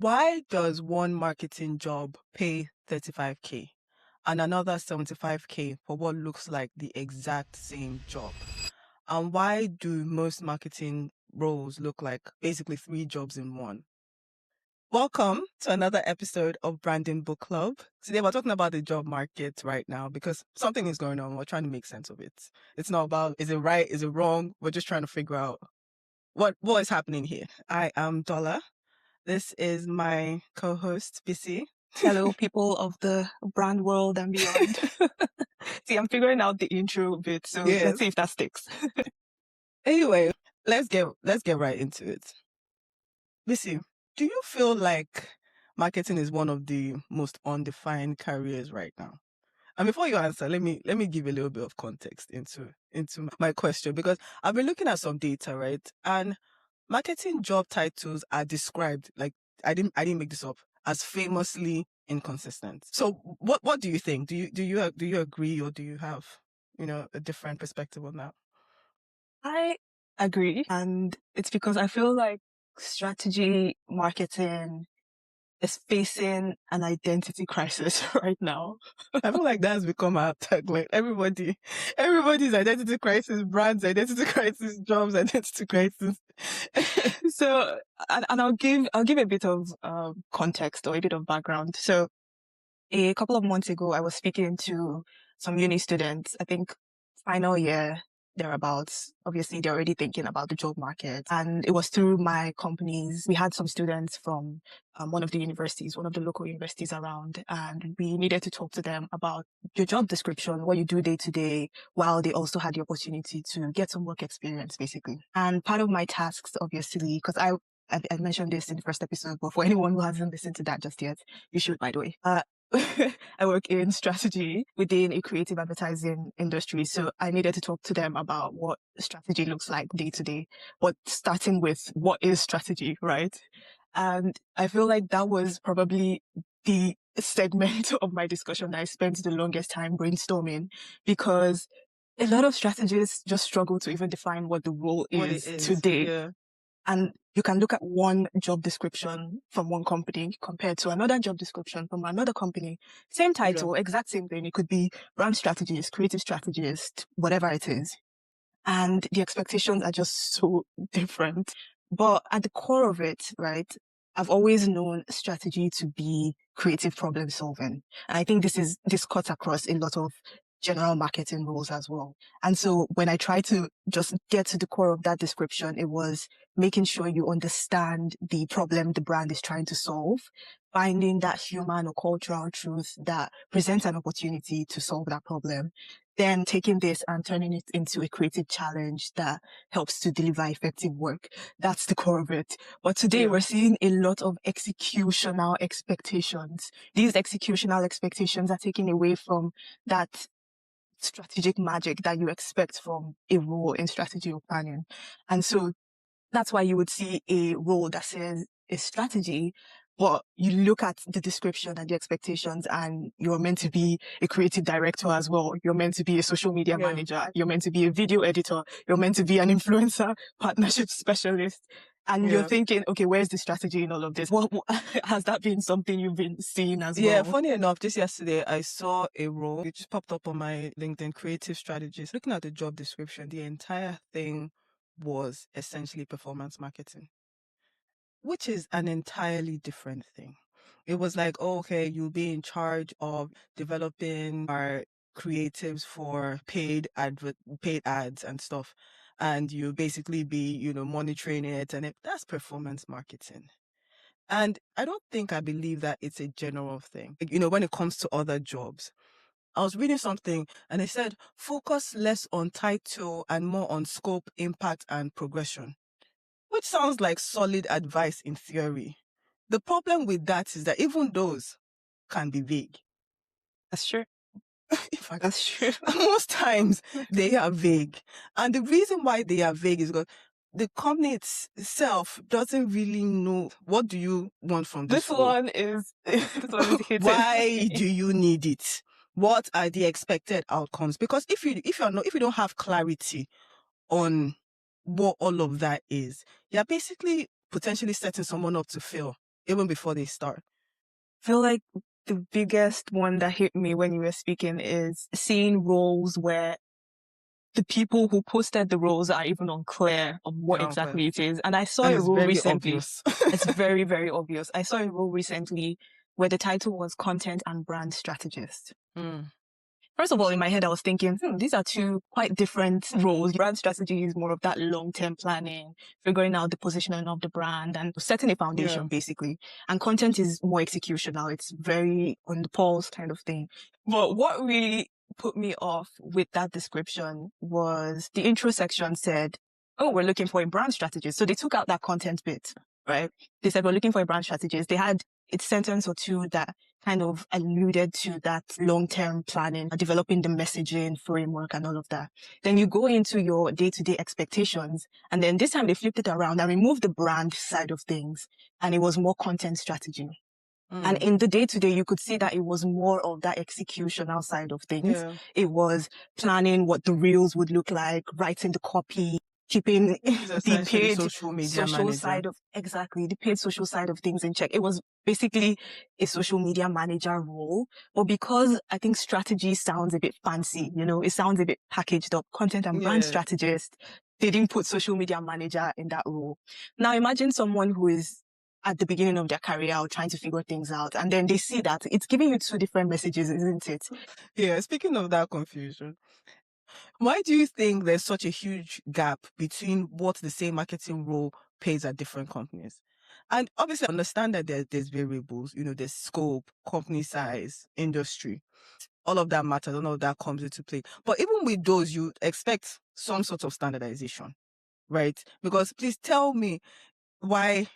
Why does one marketing job pay 35K and another 75K for what looks like the exact same job? And why do most marketing roles look like basically three jobs in one? Welcome to another episode of Branding Book Club. Today we're talking about the job market right now because something is going on. We're trying to make sense of it. It's not about is it right, is it wrong? We're just trying to figure out what is happening here. I am Dola. This is my co-host, BC. Hello, people of the brand world and beyond. See, I'm figuring out the intro bit, so Yes. let's see if that sticks. Anyway, let's get right into it. BC, do you feel like marketing is one of the most undefined careers right now? And before you answer, let me give a little bit of context into my question, because I've been looking at some data, right? And marketing job titles are described, like I didn't make this up, as famously inconsistent. So what do you think? Do you agree, or do you have, a different perspective on that? I agree. And it's because I feel like strategy marketing is facing an identity crisis right now. I feel like that's become our tagline. Everybody's identity crisis, brands identity crisis, jobs identity crisis. So, and I'll give a bit of context or a bit of background. So, a couple of months ago, I was speaking to some uni students, I think final year thereabouts. Obviously, they're already thinking about the job market. And it was through my companies. We had some students from one of the local universities around, and we needed to talk to them about your job description, what you do day to day, while they also had the opportunity to get some work experience, basically. And part of my tasks, obviously, because I mentioned this in the first episode, but for anyone who hasn't listened to that just yet, you should, by the way. I work in strategy within a creative advertising industry. So I needed to talk to them about what strategy looks like day to day, but starting with what is strategy, right? And I feel like that was probably the segment of my discussion that I spent the longest time brainstorming, because a lot of strategists just struggle to even define what the role is today. Yeah. And you can look at one job description from one company compared to another job description from another company. Same title, exact same thing. It could be brand strategist, creative strategist, whatever it is. And the expectations are just so different. But at the core of it, right, I've always known strategy to be creative problem solving. And I think this cuts across a lot of general marketing roles as well. And so when I try to just get to the core of that description, it was making sure you understand the problem the brand is trying to solve, finding that human or cultural truth that presents an opportunity to solve that problem, then taking this and turning it into a creative challenge that helps to deliver effective work. That's the core of it. But today we're seeing a lot of executional expectations. These executional expectations are taken away from that strategic magic that you expect from a role in strategy or planning. And so that's why you would see a role that says a strategy, but you look at the description and the expectations, and you're meant to be a creative director as well. You're meant to be a social media manager. You're meant to be a video editor. You're meant to be an influencer partnership specialist. And you're thinking, okay, where's the strategy in all of this? What has that been something you've been seeing as well? Yeah, funny enough, just yesterday I saw a role. It just popped up on my LinkedIn, creative strategist. Looking at the job description, the entire thing was essentially performance marketing, which is an entirely different thing. It was like, oh, okay, you'll be in charge of developing our creatives for paid ads and stuff. And you basically be, monitoring it, and that's performance marketing. And I don't think I believe that it's a general thing. Like, when it comes to other jobs, I was reading something and it said, focus less on title and more on scope, impact, and progression, which sounds like solid advice in theory. The problem with that is that even those can be vague. That's true. In fact, that's true. Most times they are vague. And the reason why they are vague is because the company itself doesn't really know, what do you want from this role? One is hitting. Why do you need it? What are the expected outcomes? Because if you don't have clarity on what all of that is, you're basically potentially setting someone up to fail even before they start? Feel like the biggest one that hit me when you were speaking is seeing roles where the people who posted the roles are even unclear of what They're unclear. exactly it is. And I saw And a it's role very recently. obvious. It's very, very obvious. I saw a role recently where the title was content and brand strategist. Mm, First of all, in my head, I was thinking, these are two quite different roles. Brand strategy is more of that long-term planning, figuring out the positioning of the brand and setting a yeah. foundation, basically. And content is more executional. It's very on the pulse kind of thing. But what really put me off with that description was the intro section said, oh, we're looking for a brand strategist. So they took out that content bit, right? They said, we're looking for a brand strategist. They had a sentence or two that kind of alluded to that long-term planning, developing the messaging framework and all of that. Then you go into your day-to-day expectations. And then this time they flipped it around and removed the brand side of things. And it was more content strategy. And Mm, in the day-to-day, you could see that it was more of that executional side of things. yeah. It was planning what the reels would look like, writing the copy, keeping Which is the essentially paid social media social manager. side of, exactly, the paid social side of things in check. It was basically a social media manager role. But because I think strategy sounds a bit fancy, it sounds a bit packaged up, content and brand Yeah. strategist, they didn't put social media manager in that role. Now imagine someone who is at the beginning of their career or trying to figure things out. And then they see that it's giving you two different messages, isn't it? Yeah. Speaking of that confusion, why do you think there's such a huge gap between what the same marketing role pays at different companies? And obviously, I understand that there's variables, there's scope, company size, industry, all of that matters, all of that comes into play. But even with those, you expect some sort of standardization, right? Because please tell me why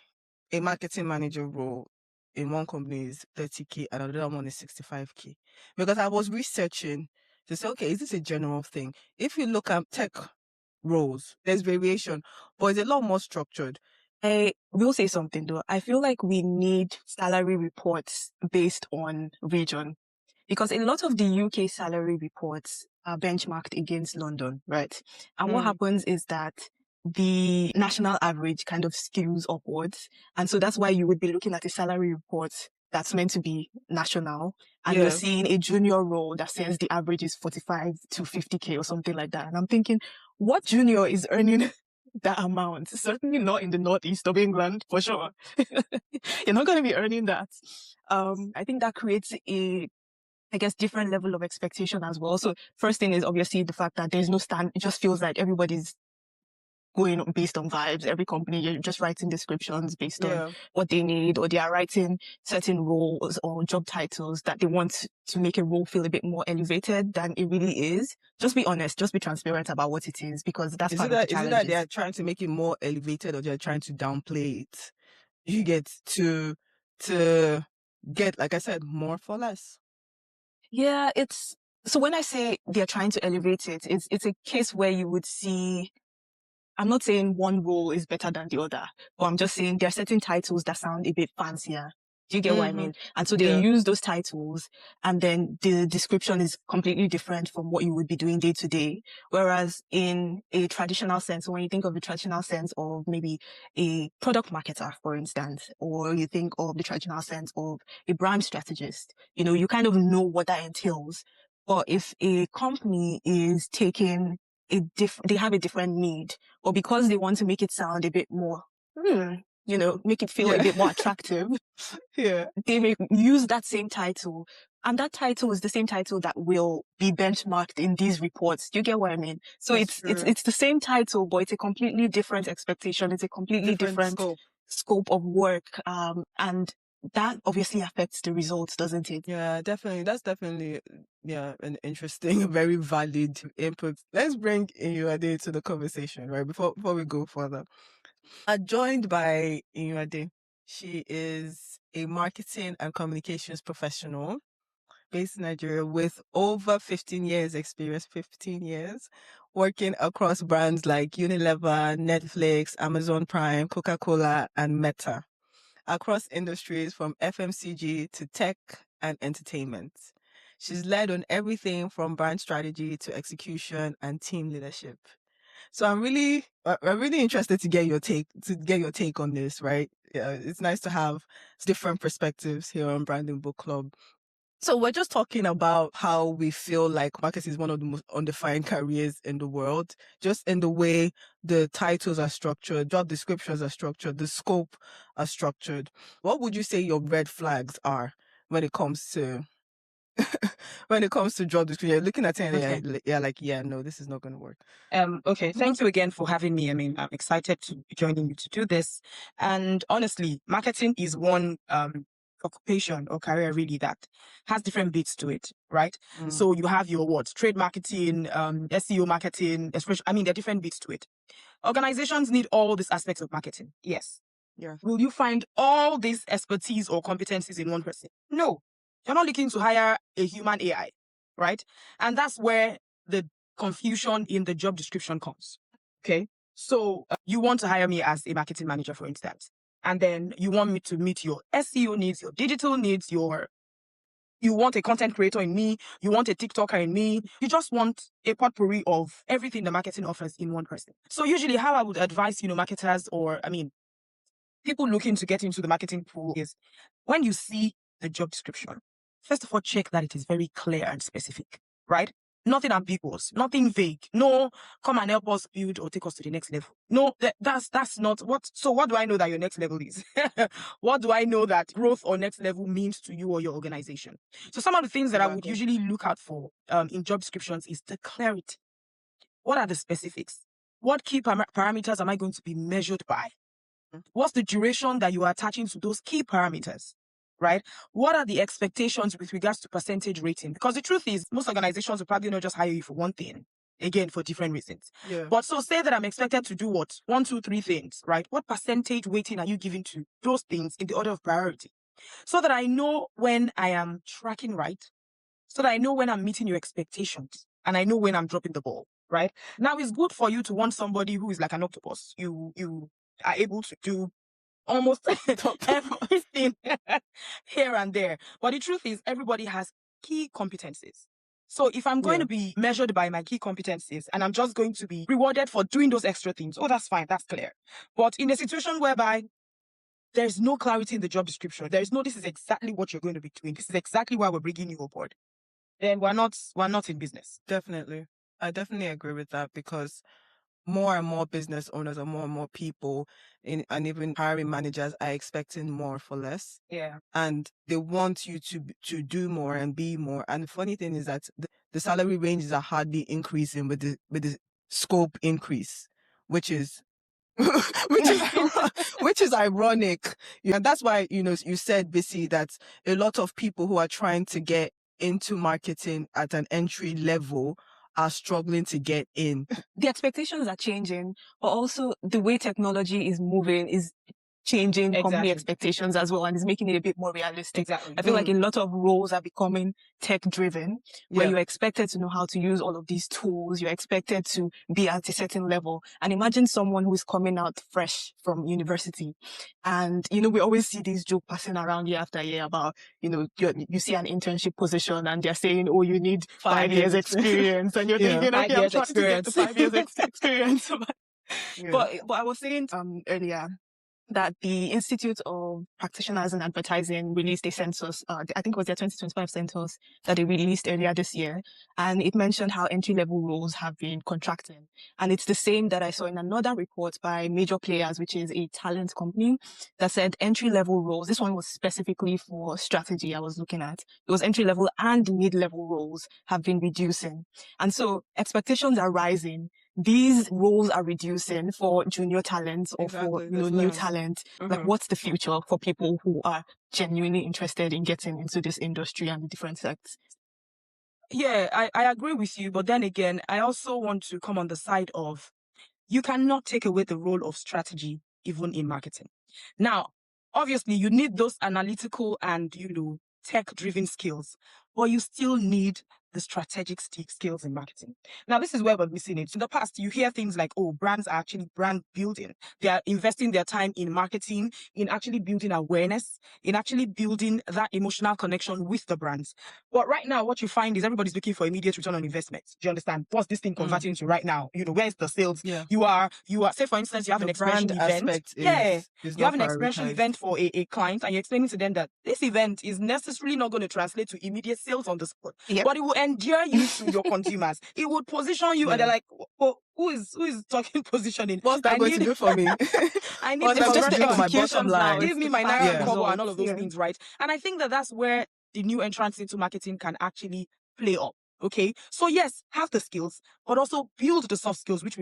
a marketing manager role in one company is 30K and another one is 65K. Because I was researching to say, okay, is this a general thing? If you look at tech roles, there's variation, but it's a lot more structured. I will say something though. I feel like we need salary reports based on region because a lot of the UK salary reports are benchmarked against London, right? And what Mm, happens is that the national average kind of skews upwards. And so that's why you would be looking at a salary report that's meant to be national. And you're yeah. seeing a junior role that says the average is 45 to 50K or something like that. And I'm thinking, what junior is earning that amount? Certainly not in the northeast of England, for sure. You're not going to be earning that. I think that creates I guess, different level of expectation as well. So first thing is obviously the fact that there's no stand. It just feels like everybody's going based on vibes. Every company, you're just writing descriptions based on Yeah. what they need, or they are writing certain roles or job titles that they want to make a role feel a bit more elevated than it really is. Just be honest, just be transparent about what it is, because that's Is it part of the that is it that they challenges. are trying to make it more elevated or they're trying to downplay it? You get to get, like I said, more for less. Yeah, so when I say they're trying to elevate it, it's a case where you would see, I'm not saying one role is better than the other, but I'm just saying there are certain titles that sound a bit fancier. Do you get what I Mm-hmm. mean? And so they Yeah. use those titles and then the description is completely different from what you would be doing day to day. Whereas in a traditional sense, when you think of the traditional sense of maybe a product marketer, for instance, or you think of the traditional sense of a brand strategist, you kind of know what that entails. But if a company is taking they have a different need, or because they want to make it sound a bit more, make it feel a Yeah. bit more attractive, Yeah. they may use that same title. And that title is the same title that will be benchmarked in these reports. Do you get what I mean? So That's it's true. it's the same title, but it's a completely different expectation. It's a completely Different different scope. scope of work. And that obviously affects the results, doesn't it? Yeah, definitely. That's definitely, yeah, an interesting, very valid input. Let's bring Iyunade to the conversation, right? Before we go further. I'm joined by Iyunade. She is a marketing and communications professional based in Nigeria with over 15 years experience, 15 years, working across brands like Unilever, Netflix, Amazon Prime, Coca-Cola, and Meta, across industries from FMCG to tech and entertainment. She's led on everything from brand strategy to execution and team leadership. So I'm really interested to get your take on this, right? Yeah, it's nice to have different perspectives here on Branding Book Club. So we're just talking about how we feel like marketing is one of the most undefined careers in the world, just in the way the titles are structured, job descriptions are structured, the scope are structured. What would you say your red flags are when it comes to when it comes to job description? You're looking at it and Okay. you're like, yeah, no, this is not going to work. Okay. Thank you again for having me. I mean, I'm excited to be joining you to do this. And honestly, marketing is one occupation or career really that has different bits to it, right? So you have your what? Trade marketing, SEO marketing, especially, I mean, there are different bits to it. Organizations need all these aspects of marketing. Yes. Yeah. Will you find all these expertise or competencies in one person? No. You're not looking to hire a human AI, right? And that's where the confusion in the job description comes. Okay. So you want to hire me as a marketing manager, for instance, and then you want me to meet your SEO needs, your digital needs, you want a content creator in me, you want a TikToker in me, you just want a potpourri of everything the marketing offers in one person. So usually how I would advise, marketers or, people looking to get into the marketing pool is when you see the job description, first of all, check that it is very clear and specific, right? Nothing ambiguous, nothing vague. No, come and help us build or take us to the next level. No, that's not what. So what do I know that your next level is? What do I know that growth or next level means to you or your organization? So some of the things that I would usually look out for in job descriptions is the clarity. What are the specifics? What key parameters am I going to be measured by? What's the duration that you are attaching to those key parameters, right? What are the expectations with regards to percentage rating? Because the truth is, most organizations will probably not just hire you for one thing, again, for different reasons. Yeah. But so say that I'm expected to do what? 1, 2, 3 things, right? What percentage weighting are you giving to those things in the order of priority? So that I know when I am tracking right, so that I know when I'm meeting your expectations, and I know when I'm dropping the ball, right? Now, it's good for you to want somebody who is like an octopus. You are able to do almost everything here and there. But the truth is, everybody has key competencies. So if I'm going to be measured by my key competencies and I'm just going to be rewarded for doing those extra things, oh, that's fine, that's clear. But in a situation whereby there's no clarity in the job description, there is no, this is exactly what you're going to be doing, this is exactly why we're bringing you aboard, then we're not in business. Definitely. I definitely agree with that, because more and more business owners and more people and even hiring managers are expecting more for less. Yeah. And they want you to do more and be more. And the funny thing is that the salary ranges are hardly increasing with the scope increase, which is which is which is ironic. And that's why, you said, Bissy, that a lot of people who are trying to get into marketing at an entry level are struggling to get in. The expectations are changing, but also the way technology is moving is changing company expectations as well, and is making it a bit more realistic. Exactly. I feel like a lot of roles are becoming tech driven, where Yeah. you're expected to know how to use all of these tools. You're expected to be at a certain level. And imagine someone who is coming out fresh from university. And, we always see this joke passing around year after year about, you see an internship position and they're saying, oh, you need 5 years experience. And you're thinking, okay, I'm trying to get the 5 years experience. But I was saying earlier that the Institute of Practitioners in Advertising released a census, I think it was their 2025 census that they released earlier this year. And it mentioned how entry-level roles have been contracting. And it's the same that I saw in another report by Major Players, which is a talent company, that said entry-level roles, this one was specifically for strategy I was looking at. It was entry-level and mid-level roles have been reducing. And so expectations are rising. These roles are reducing for junior talents or for new talent. Like, what's the future for people who are genuinely interested in getting into this industry and the different sectors? Yeah, I agree with you. But then again, I also want to come on the side of you cannot take away the role of strategy even in marketing. Now, obviously, you need those analytical and, tech-driven skills, but you still need the strategic skills in marketing. Now, this is where we're missing it. In the past, you hear things like, oh, brands are actually brand building. They are investing their time in marketing, in actually building awareness, in actually building that emotional connection with the brands. But right now, what you find is everybody's looking for immediate return on investment. Do you understand? What's this thing converting into right now? Where's the sales? Yeah. You are, say, for instance, you have The an expression brand event. aspect is You have not an expression prioritized. event for a client, and you're explaining to them that this event is necessarily not going to translate to immediate sales on the spot, but it will endear you to your consumers. It would position you, and they're like, oh, who is talking positioning? What's that going to do for me? I need What's that It's going to just do the for my bottom executions now. line? give me my fast naira Yeah. cover and all results, of those yeah. things, right? And I think that that's where the new entrants into marketing can actually play up. Okay, so yes, have the skills, but also build the soft skills, which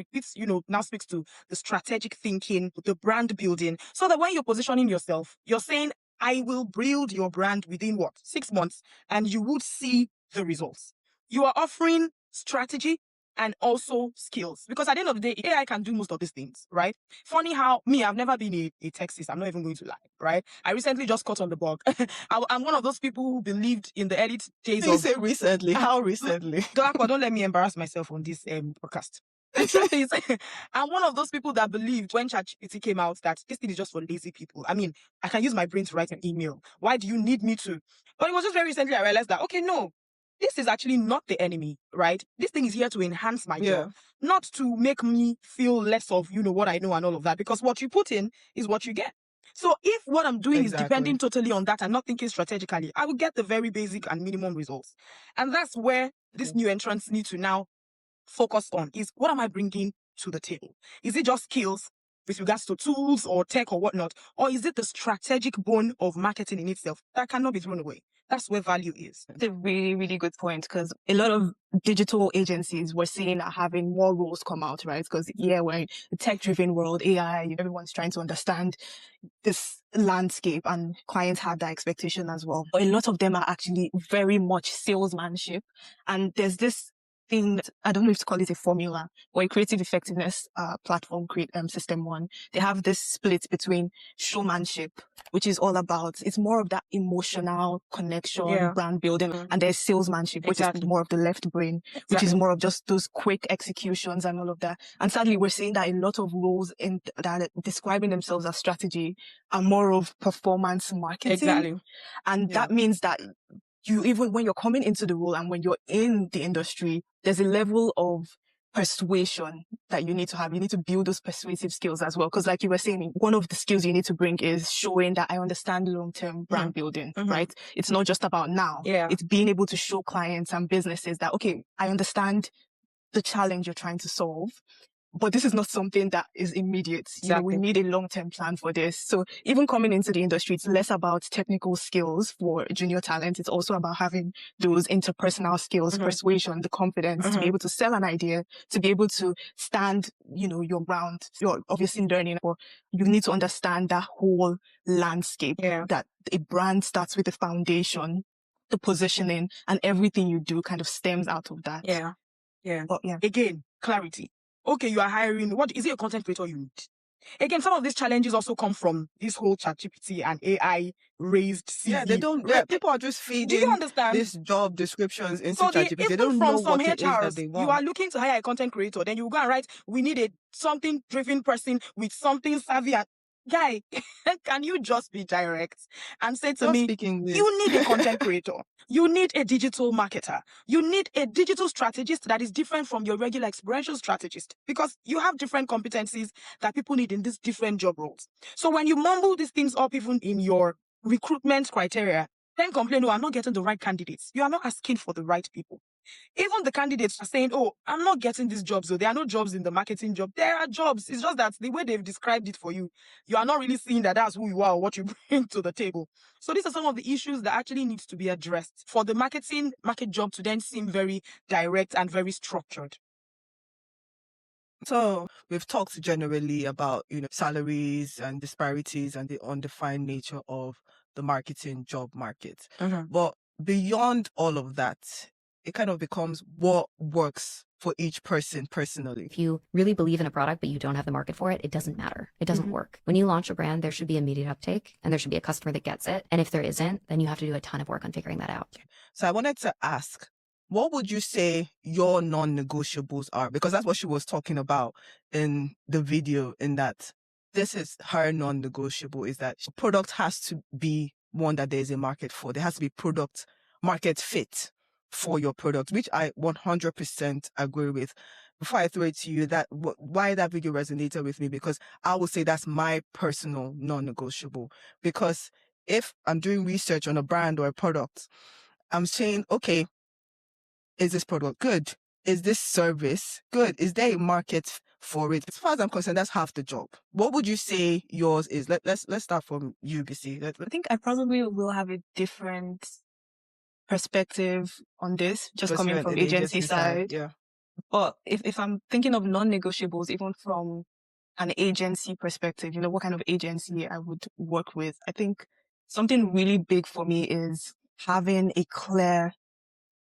now speaks to the strategic thinking, the brand building, so that when you're positioning yourself, you're saying, I will build your brand within 6 months, and you would see the results. You are offering strategy and also skills, because at the end of the day, AI can do most of these things, right? Funny how I've never been a Texas. I'm not even going to lie, right? I recently just caught on the bug. I'm one of those people who believed in the early days You of. say recently? How recently? Darko, don't let me embarrass myself on this podcast. The truth is, I'm one of those people that believed when ChatGPT came out that this thing is just for lazy people. I mean, I can use my brain to write an email. Why do you need me to? But it was just very recently I realized that, okay, no, this is actually not the enemy, right? This thing is here to enhance my job, not to make me feel less of, what I know and all of that, because what you put in is what you get. So if what I'm doing is depending totally on that and not thinking strategically, I will get the very basic and minimum results. And that's where these new entrants need to now focus on, is what am I bringing to the table? Is it just skills with regards to tools or tech or whatnot? Or is it the strategic bone of marketing in itself that cannot be thrown away? That's where value is. It's a really, really good point, because a lot of digital agencies were seeing that having more roles come out, right? Because we're in a tech-driven world, AI, everyone's trying to understand this landscape, and clients have that expectation as well. But a lot of them are actually very much salesmanship. And there's this thing that, I don't know if to call it a formula or a creative effectiveness platform, System 1. They have this split between showmanship, which is all about, it's more of that emotional connection, brand building, and there's salesmanship, which is more of the left brain, which is more of just those quick executions and all of that. And sadly, we're seeing that a lot of roles in that are describing themselves as strategy are more of performance marketing. And that means that even when you're coming into the role and when you're in the industry, there's a level of persuasion that you need to have. You need to build those persuasive skills as well. Because like you were saying, one of the skills you need to bring is showing that I understand long-term brand building, right? It's not just about now. It's being able to show clients and businesses that, okay, I understand the challenge you're trying to solve, but this is not something that is immediate. We need a long-term plan for this. So even coming into the industry, it's less about technical skills for junior talent. It's also about having those interpersonal skills, persuasion, the confidence to be able to sell an idea, to be able to stand, your ground. You're obviously learning, or you need to understand that whole landscape, that a brand starts with the foundation, the positioning, and everything you do kind of stems out of that. But Again, clarity. Okay, you are hiring. What is it, a content creator you need? Again, some of these challenges also come from this whole ChatGPT and AI raised CV. Yeah, they don't. Right? People are just Do you feeding understand? these job descriptions into So ChatGPT. They don't know from what it is that HRs, they you want. are looking to hire a content creator, then you go and write, we need a something driven person with something savvy. And guy, can you just be direct and say to Just me, speak English. you need a content creator, you need a digital marketer, you need a digital strategist that is different from your regular experiential strategist, because you have different competencies that people need in these different job roles. So when you mumble these things up even in your recruitment criteria, then complain, oh, I'm not getting the right candidates. You are not asking for the right people. Even the candidates are saying, oh, I'm not getting these jobs. So there are no jobs in the marketing job. There are jobs. It's just that the way they've described it for you, you are not really seeing that that's who you are or what you bring to the table. So these are some of the issues that actually need to be addressed for the market job to then seem very direct and very structured. So we've talked generally about, salaries and disparities and the undefined nature of the marketing job market. But beyond all of that, it kind of becomes what works for each person personally. If you really believe in a product but you don't have the market for it, it doesn't matter. It doesn't work. When you launch a brand, there should be immediate uptake and there should be a customer that gets it. And if there isn't, then you have to do a ton of work on figuring that out. So I wanted to ask, what would you say your non-negotiables are? Because that's what she was talking about in the video, in that this is her non-negotiable, is that product has to be one that there's a market for. There has to be product market fit for your product, which I 100% agree with. Before I throw it to you, that why that video resonated with me, because I would say that's my personal non-negotiable. Because if I'm doing research on a brand or a product, I'm saying, okay, is this product good? Is this service good? Is there a market for it? As far as I'm concerned, that's half the job. What would you say yours is? Let's start from you, BC. I think I probably will have a different perspective on this, just Because coming you're from an agency side. Yeah. But if I'm thinking of non-negotiables, even from an agency perspective, what kind of agency I would work with, I think something really big for me is having a clear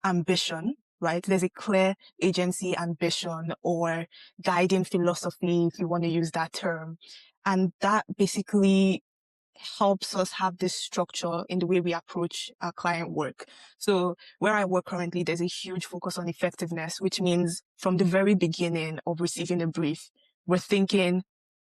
ambition, right? There's a clear agency ambition or guiding philosophy, if you want to use that term. And that basically helps us have this structure in the way we approach our client work. So where I work currently, there's a huge focus on effectiveness, which means from the very beginning of receiving a brief, we're thinking,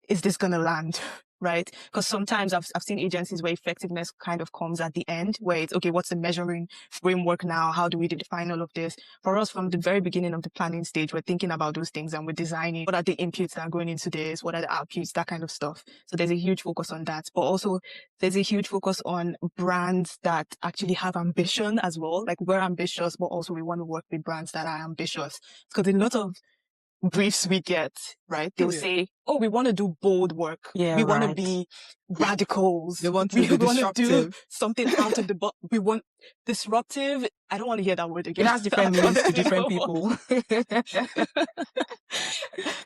is this going to land? Right? Because sometimes I've seen agencies where effectiveness kind of comes at the end, where it's, okay, what's the measuring framework now? How do we define all of this? For us, from the very beginning of the planning stage, we're thinking about those things and we're designing what are the inputs that are going into this? What are the outputs? That kind of stuff. So there's a huge focus on that. But also there's a huge focus on brands that actually have ambition as well. Like, we're ambitious, but also we want to work with brands that are ambitious. Because a lot of briefs we get, right? They'll say, oh, we want to do bold work. Yeah, we want to right. be radicals. They want to be want to do disruptive. something out of the box. We want disruptive. I don't want to hear that word again. It has different meanings to different people.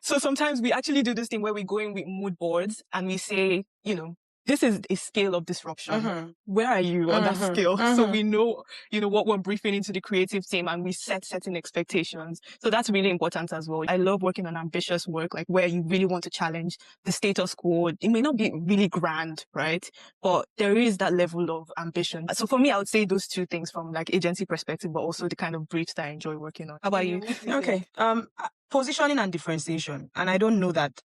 So sometimes we actually do this thing where we go in with mood boards and we say, this is a scale of disruption. Where are you on that scale? So we know, what we're briefing into the creative team, and we set certain expectations. So that's really important as well. I love working on ambitious work, like where you really want to challenge the status quo. It may not be really grand, right? But there is that level of ambition. So for me, I would say those two things from like agency perspective, but also the kind of briefs that I enjoy working on. How about you? Okay. Positioning and differentiation. And I don't know that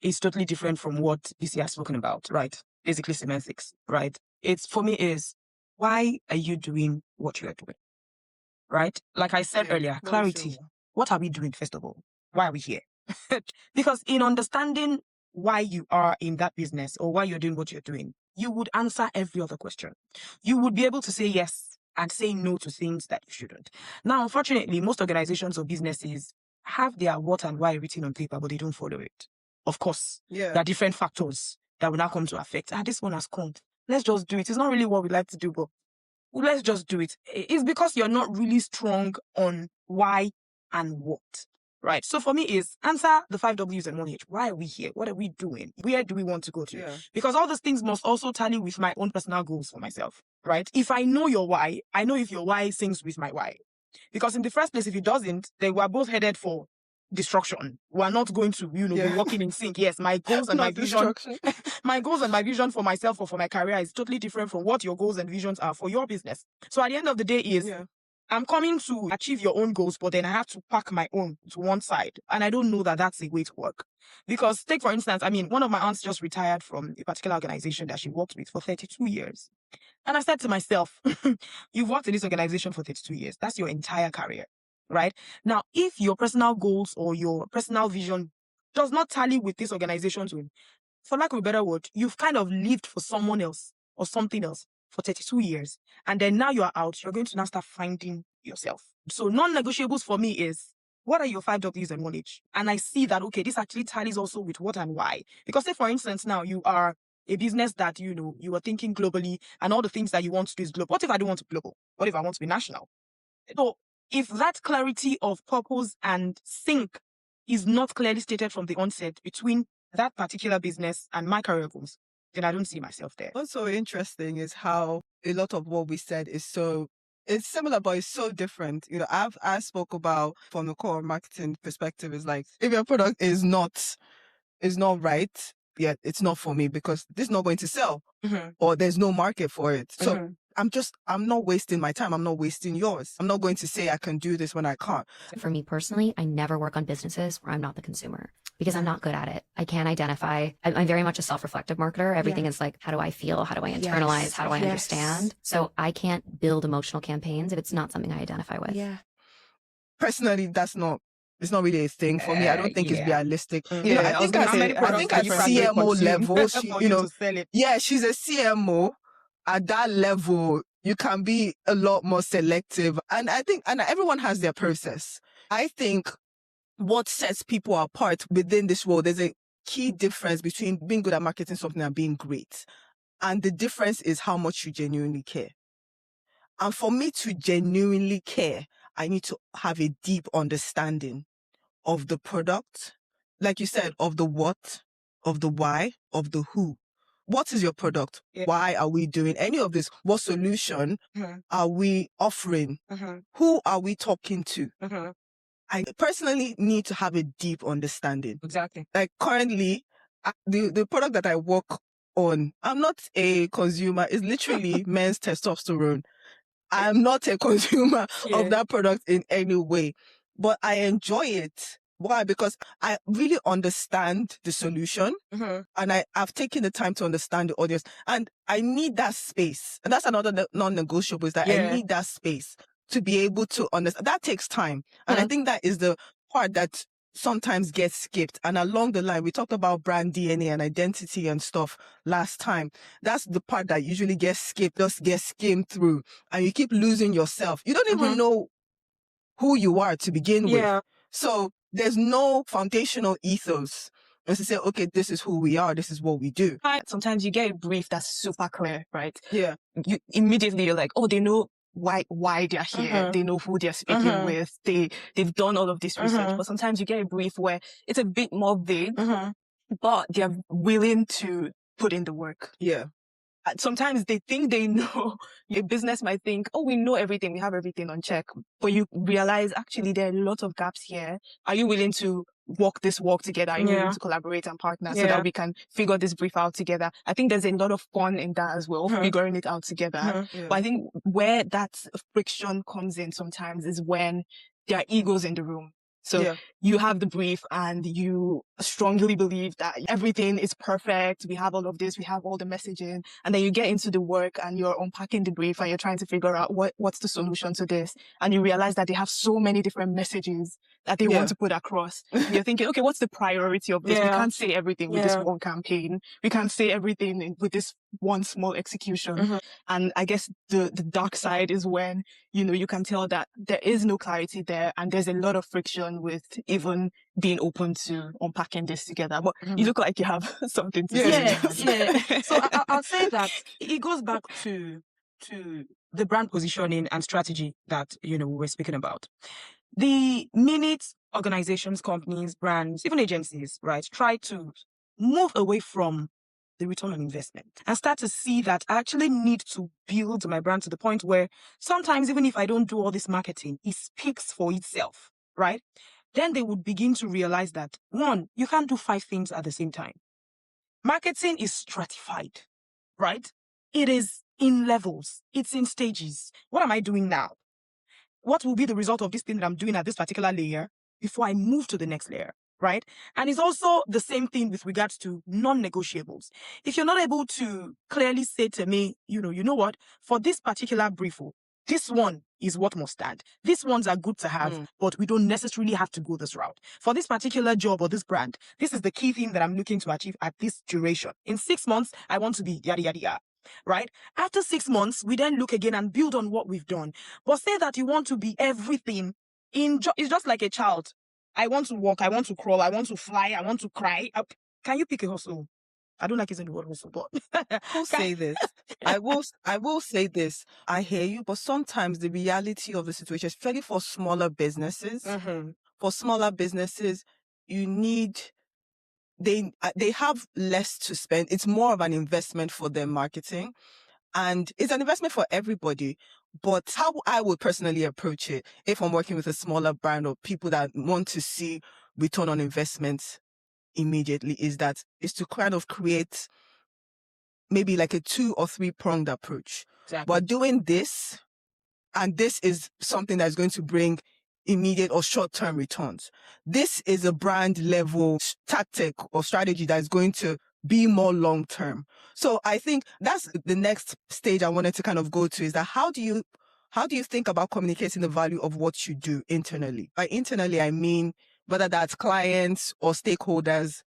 it's totally different from what BC has spoken about, right? Basically semantics, right? It's, for me, is, why are you doing what you are doing? Right? Like I said earlier, clarity. What are we doing, first of all? Why are we here? Because in understanding why you are in that business or why you're doing what you're doing, you would answer every other question. You would be able to say yes and say no to things that you shouldn't. Now, unfortunately, most organizations or businesses have their what and why written on paper, but they don't follow it. Of course, there are different factors that will now come to affect. This one has come. Let's just do it. It's not really what we like to do, but let's just do it. It's because you're not really strong on why and what. Right. So for me is answer the 5 W's and 1 H. Why are we here? What are we doing? Where do we want to go to? Yeah. Because all those things must also tally with my own personal goals for myself. Right. If I know your why, I know if your why syncs with my why. Because in the first place, if it doesn't, then we're both headed for destruction. We're not going to, be working in sync. Yes, my goals and my vision, my goals and my vision for myself or for my career is totally different from what your goals and visions are for your business. So at the end of the day is, I'm coming to achieve your own goals, but then I have to pack my own to one side. And I don't know that that's a way to work. Because take, for instance, one of my aunts just retired from a particular organization that she worked with for 32 years. And I said to myself, you've worked in this organization for 32 years. That's your entire career, right? Now, if your personal goals or your personal vision does not tally with this organization's win, for lack of a better word, you've kind of lived for someone else or something else for 32 years. And then now you are out, you're going to now start finding yourself. So non-negotiables for me is, what are your 5 W's and 1 H? And I see that, okay, this actually tallies also with what and why. Because say, for instance, now you are a business that, you are thinking globally and all the things that you want to do is global. What if I don't want to be global? What if I want to be national? So if that clarity of purpose and sync is not clearly stated from the onset between that particular business and my career goals, then I don't see myself there. What's so interesting is how a lot of what we said is it's similar, but it's so different. I spoke about from the core marketing perspective is like, if your product is not right, yeah, it's not for me because this is not going to sell Mm-hmm. or there's no market for it. So Mhm. I'm not wasting my time. I'm not wasting yours. I'm not going to say I can do this when I can't. For me personally, I never work on businesses where I'm not the consumer because I'm not good at it. I can't identify. I'm very much a self-reflective marketer. Everything is like, how do I feel? How do I internalize? Yes, How do I yes. understand? So I can't build emotional campaigns if it's not something I identify with. Yeah. Personally, it's not really a thing for me. I don't think it's Yeah. realistic. Mm. You know, Yeah, I I was think gonna How say, many I products think can at you practically CMO consume level, she, for you you know, to sell it? yeah, she's a CMO. At that level, you can be a lot more selective. And I think, and everyone has their process. I think what sets people apart within this role, there's a key difference between being good at marketing something and being great. And the difference is how much you genuinely care. And for me to genuinely care, I need to have a deep understanding of the product, like you said, of the what, of the why, of the who. What is your product? Yeah. Why are we doing any of this? What solution Mhm. are we offering? Mhm. Who are we talking to? Mhm. I personally need to have a deep understanding. Exactly. Like currently, the product that I work on, I'm not a consumer. It's literally men's testosterone. I'm not a consumer Yeah. of that product in any way, but I enjoy it. Why? Because I really understand the solution Mhm. and I've taken the time to understand the audience and I need that space. And that's another non-negotiable is that I Yeah. need that space to be able to understand. That takes time. And I think that is the part that sometimes gets skipped. And along the line, we talked about brand DNA and identity and stuff last time. That's the part that usually gets skipped, just gets skimmed through and you keep losing yourself. You don't even know who you are to begin Yeah. with. So there's no foundational ethos. And to say, okay, this is who we are, this is what we do. Sometimes you get a brief that's super clear, right? Yeah. You immediately you're like, oh, they know why they're here. They know who they're speaking with. They've done all of this research. But sometimes you get a brief where it's a bit more vague, but they're willing to put in the work. Yeah. Sometimes they think they know. Your business might think, oh, we know everything. We have everything on check. But you realize actually there are a lot of gaps here. Are you willing to walk this walk together? Are you willing to collaborate and partner so that we can figure this brief out together? I think there's a lot of fun in that as well, figuring it out together. Yeah. But I think where that friction comes in sometimes is when there are egos in the room. So you have the brief and you strongly believe that everything is perfect. We have all of this. We have all the messaging. And then you get into the work and you're unpacking the brief and you're trying to figure out what's the solution to this. And you realize that they have so many different messages that they want to put across. And you're thinking, okay, what's the priority of this? We can't say everything with this one campaign. We can't say everything with this one small execution. And I guess the dark side is when, you can tell that there is no clarity there and there's a lot of friction with even being open to unpacking this together. But you look like you have something to say. Yeah. So I'll say that it goes back to the brand positioning and strategy that, we were speaking about. The minute organizations, companies, brands, even agencies, right, try to move away from the return on investment and start to see that I actually need to build my brand to the point where sometimes even if I don't do all this marketing, it speaks for itself, right? Then they would begin to realize that, one, you can't do 5 things at the same time. Marketing is stratified, right? It is in levels. It's in stages. What am I doing now? What will be the result of this thing that I'm doing at this particular layer before I move to the next layer, right? And it's also the same thing with regards to non-negotiables. If you're not able to clearly say to me, you know what, for this particular brief, this one is what must stand. These ones are good to have, but we don't necessarily have to go this route. For this particular job or this brand, this is the key thing that I'm looking to achieve at this duration. In 6 months, I want to be yada, yada, yada. Right? After 6 months, we then look again and build on what we've done. But say that you want to be everything it's just like a child. I want to walk, I want to crawl, I want to fly, I want to cry. Can you pick a hustle? I don't like using the word hustle, but I will say this. I will say this. I hear you, but sometimes the reality of the situation, especially for smaller businesses, you need they have less to spend. It's more of an investment for their marketing. And it's an investment for everybody. But how I would personally approach it, if I'm working with a smaller brand or people that want to see return on investment immediately is to kind of create maybe like a 2 or 3 pronged approach. Exactly. We're doing this, and this is something that's going to bring immediate or short-term returns. This is a brand level tactic or strategy that's going to be more long-term. So I think that's the next stage I wanted to kind of go to, is that how do you think about communicating the value of what you do internally? By internally, I mean whether that's clients or stakeholders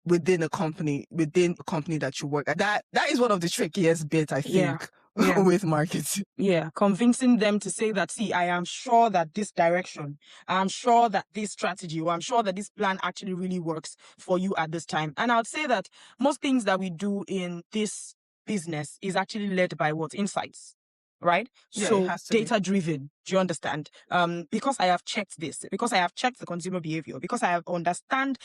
within a company that you work at. That is one of the trickiest bits, I think, with marketing. Yeah, convincing them to say that, see, I am sure that this direction, I'm sure that this strategy, or I'm sure that this plan actually really works for you at this time. And I would say that most things that we do in this business is actually led by what? Insights. Right? Yeah, so it has to be. data driven. Do you understand? Because I have checked this, because I have checked the consumer behavior, because I understand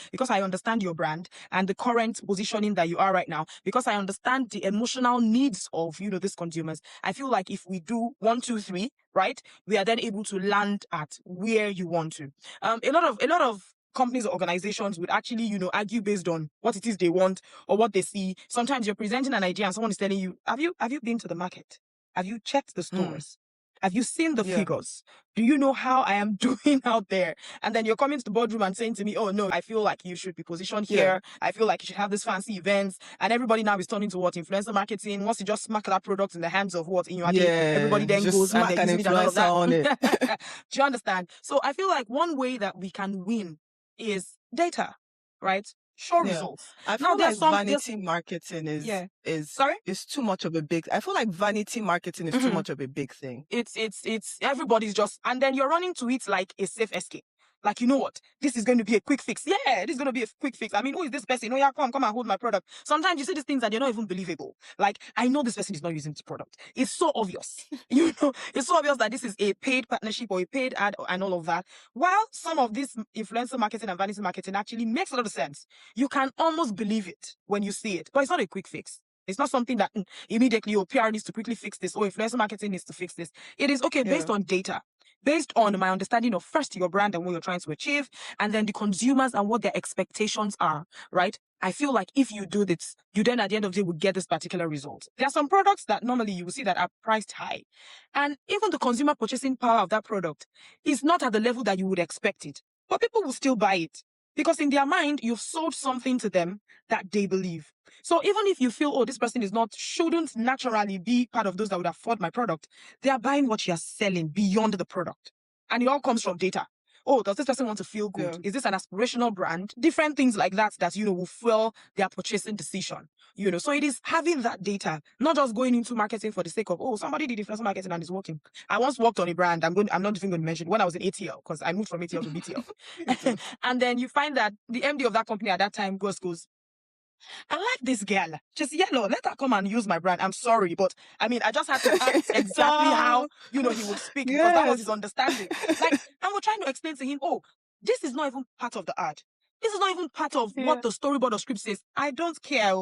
your brand and the current positioning that you are right now, because I understand the emotional needs of, these consumers. I feel like if we do 1, 2, 3, right, we are then able to land at where you want to. A lot of companies or organizations would actually, argue based on what it is they want or what they see. Sometimes you're presenting an idea and someone is telling you, have you been to the market? Have you checked the stores? Have you seen the figures? Do you know how I am doing out there? And then you're coming to the boardroom and saying to me, oh no, I feel like you should be positioned here. I feel like you should have this fancy events. And everybody now is turning to what? Influencer marketing. Once you just smack that product in the hands of what? Iyunade, everybody then just goes and smack they're an using it and all of influencer on it. that. Do you understand? So I feel like one way that we can win is data, right? Show results. I feel like vanity marketing is too much of a big. I feel like vanity marketing is too much of a big thing. It's everybody's just, and then you're running to it like a safe escape. Like, you know what? This is going to be a quick fix. Yeah, this is going to be a quick fix. I mean, who is this person? Oh yeah, come and hold my product. Sometimes you see these things that they're not even believable. Like, I know this person is not using this product. It's so obvious. It's so obvious that this is a paid partnership or a paid ad and all of that. While some of this influencer marketing and vanity marketing actually makes a lot of sense. You can almost believe it when you see it, but it's not a quick fix. It's not something that immediately your PR needs to quickly fix this or influencer marketing needs to fix this. It is based on data, based on my understanding of first your brand and what you're trying to achieve, and then the consumers and what their expectations are, right? I feel like if you do this, you then at the end of the day would get this particular result. There are some products that normally you will see that are priced high. And even the consumer purchasing power of that product is not at the level that you would expect it. But people will still buy it. Because in their mind, you've sold something to them that they believe. So even if you feel, oh, this person shouldn't naturally be part of those that would afford my product, they are buying what you're selling beyond the product. And it all comes from data. Oh, does this person want to feel good? Is this an aspirational brand? Different things like that will fuel their purchasing decision. So it is having that data, not just going into marketing for the sake of, oh, somebody did influencer marketing and it's working. I once worked on a brand. I'm not even going to mention when I was in ATL, because I moved from ATL to BTL. And then you find that the MD of that company at that time goes, I like this girl. She's yellow. Let her come and use my brand. I'm sorry, but I mean, I just had to act exactly how, he would speak, because that was his understanding. Like, and we're trying to explain to him, oh, this is not even part of the ad. This is not even part of what the storyboard or script says. I don't care.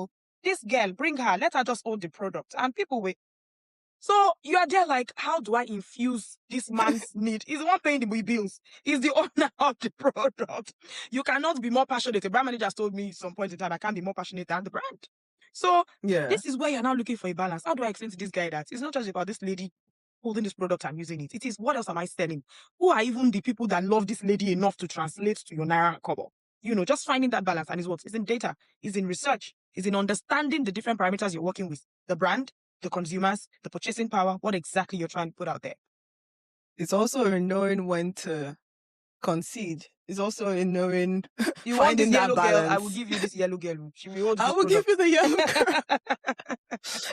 This girl, bring her. Let her just own the product. And people will. So you are there like, how do I infuse this man's need? He's the one paying the bills. He's the owner of the product. You cannot be more passionate. A brand manager has told me at some point in time, I can't be more passionate than the brand. So this is where you're now looking for a balance. How do I explain to this guy that it's not just about this lady holding this product and using it? It is, what else am I selling? Who are even the people that love this lady enough to translate to your Naira Kobo? Just finding that balance. And it's in data, it's in research, it's in understanding the different parameters you're working with. The brand, the consumers, the purchasing power, what exactly you're trying to put out there. It's also in knowing when to concede. It's also in knowing you finding want this that yellow balance. Girl, I will give you this yellow girl. She will hold I will give you the yellow girl.